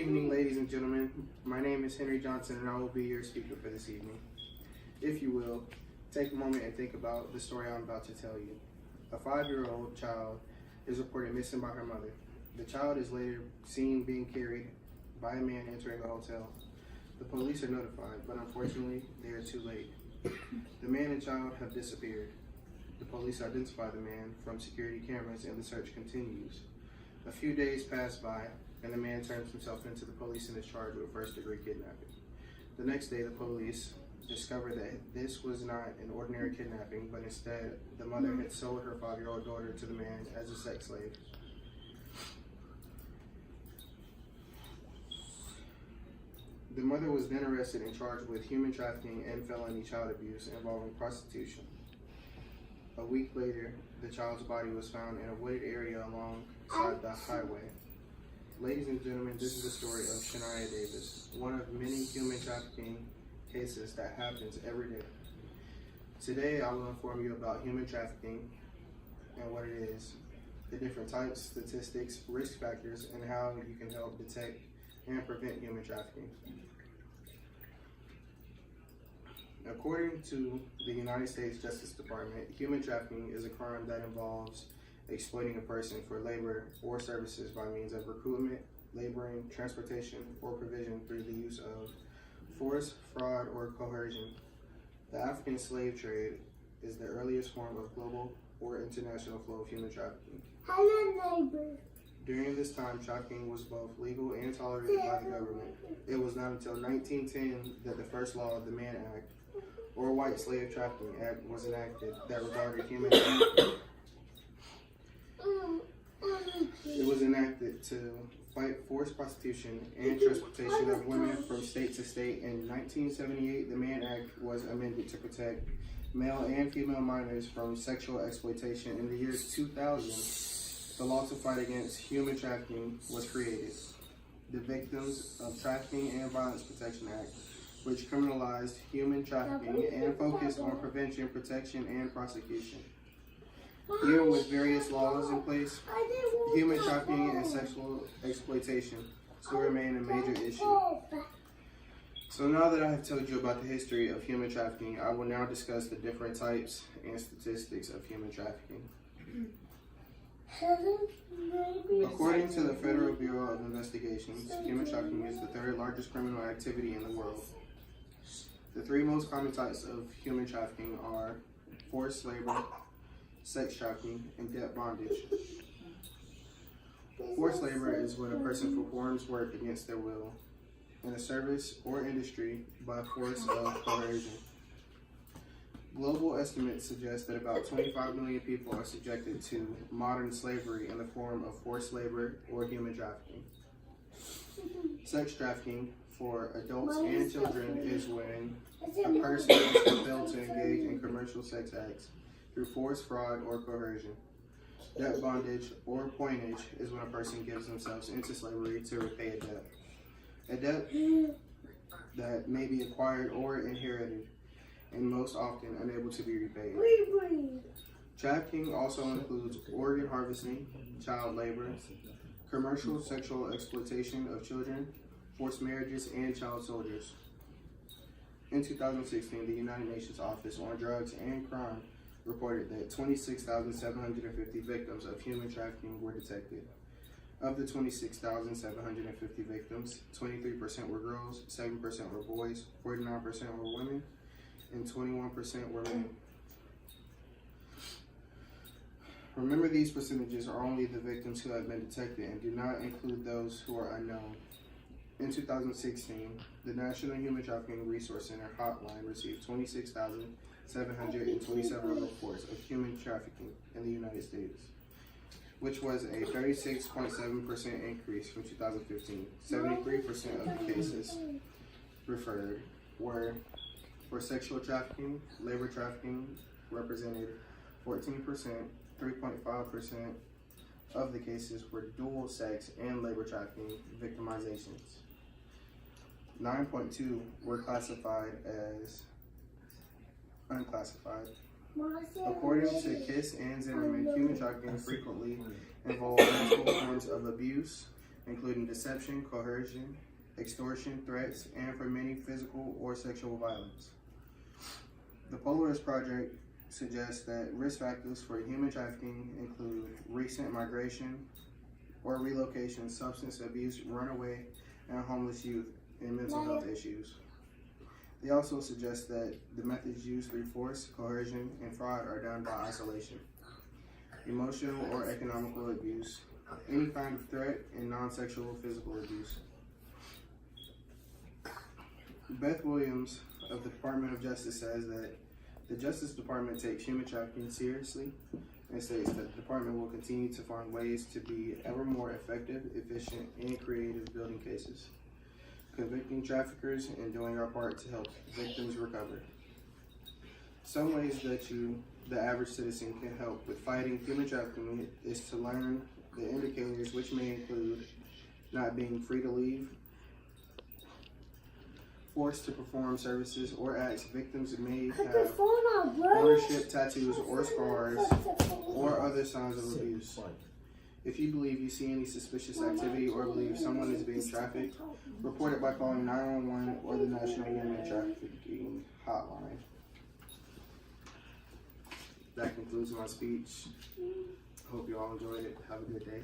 evening, ladies and gentlemen. My name is Henry Johnson, and I will be your speaker for this evening. If you will, take a moment and think about the story I'm about to tell you. A 5-year-old child is reported missing by her mother. The child is later seen being carried by a man entering the hotel. The police are notified, but unfortunately, they are too late. The man and child have disappeared. The police identify the man from security cameras, and the search continues. A few days pass by, and the man turns himself into the police and is charged with first-degree kidnapping. The next day, the police discover that this was not an ordinary kidnapping, but instead, the mother had sold her 5-year-old daughter to the man as a sex slave. The mother was then arrested and charged with human trafficking and felony child abuse involving prostitution. A week later, the child's body was found in a wooded area alongside the highway. Ladies and gentlemen, this is the story of Shania Davis, one of many human trafficking cases that happens every day. Today, I will inform you about human trafficking and what it is, the different types, statistics, risk factors, and how you can help detect and prevent human trafficking. According to the United States Justice Department, human trafficking is a crime that involves exploiting a person for labor or services by means of recruitment, laboring, transportation, or provision through the use of force, fraud, or coercion. The African slave trade is the earliest form of global or international flow of human trafficking. During this time, trafficking was both legal and tolerated by the government. It was not until 1910 that the first law of the Mann Act, or White Slave Trafficking Act, was enacted that regarded human trafficking. It was enacted to fight forced prostitution and transportation of women from state to state. In 1978, the Mann Act was amended to protect male and female minors from sexual exploitation. In the year 2000, the law to fight against human trafficking was created, the Victims of Trafficking and Violence Protection Act, which criminalized human trafficking and focused on prevention, protection, and prosecution. Even with various laws in place, human trafficking and sexual exploitation still remain a major issue. So now that I have told you about the history of human trafficking, I will now discuss the different types and statistics of human trafficking. According to the Federal Bureau of Investigations, human trafficking is the third largest criminal activity in the world. The three most common types of human trafficking are forced labor, sex trafficking, and debt bondage. Forced labor is when a person performs work against their will in a service or industry by force of coercion. Global estimates suggest that about 25 million people are subjected to modern slavery in the form of forced labor or human trafficking. Sex trafficking for adults and children is when a person is compelled to engage in commercial sex acts through force, fraud, or coercion. Debt bondage or coinage is when a person gives themselves into slavery to repay a debt that may be acquired or inherited, and most often unable to be repaid. Trafficking also includes organ harvesting, child labor, commercial sexual exploitation of children, forced marriages, and child soldiers. In 2016, the United Nations Office on Drugs and Crime reported that 26,750 victims of human trafficking were detected. Of the 26,750 victims, 23% were girls, 7% were boys, 49% were women, and 21% were men. Remember, these percentages are only the victims who have been detected and do not include those who are unknown. In 2016, the National Human Trafficking Resource Center hotline received 26,727 reports of human trafficking in the United States, which was a 36.7% increase from 2015. 73% of the cases referred were for sexual trafficking. Labor trafficking represented 14%, 3.5% of the cases were dual sex and labor trafficking victimizations. 9.2 were classified as unclassified. According to Kiss and Zimmerman, human trafficking frequently involves multiple forms of abuse, including deception, coercion, extortion, threats, and for many physical or sexual violence. The Polaris Project suggests that risk factors for human trafficking include recent migration or relocation, substance abuse, runaway, and homeless youth, and mental health issues. They also suggest that the methods used through force, coercion, and fraud are done by isolation, emotional or economical abuse, any kind of threat, and non-sexual physical abuse. Beth Williams of the Department of Justice says that the Justice Department takes human trafficking seriously and states that the department will continue to find ways to be ever more effective, efficient, and creative building cases, convicting traffickers, and doing our part to help victims recover. Some ways that the average citizen, can help with fighting human trafficking is to learn the indicators, which may include not being free to leave, forced to perform services or acts victims may have, ownership, tattoos, or scars, or other signs of abuse. If you believe you see any suspicious activity or believe someone is being trafficked, report it by calling 911 or the National Human Trafficking Hotline. That concludes my speech. Hope you all enjoyed it. Have a good day.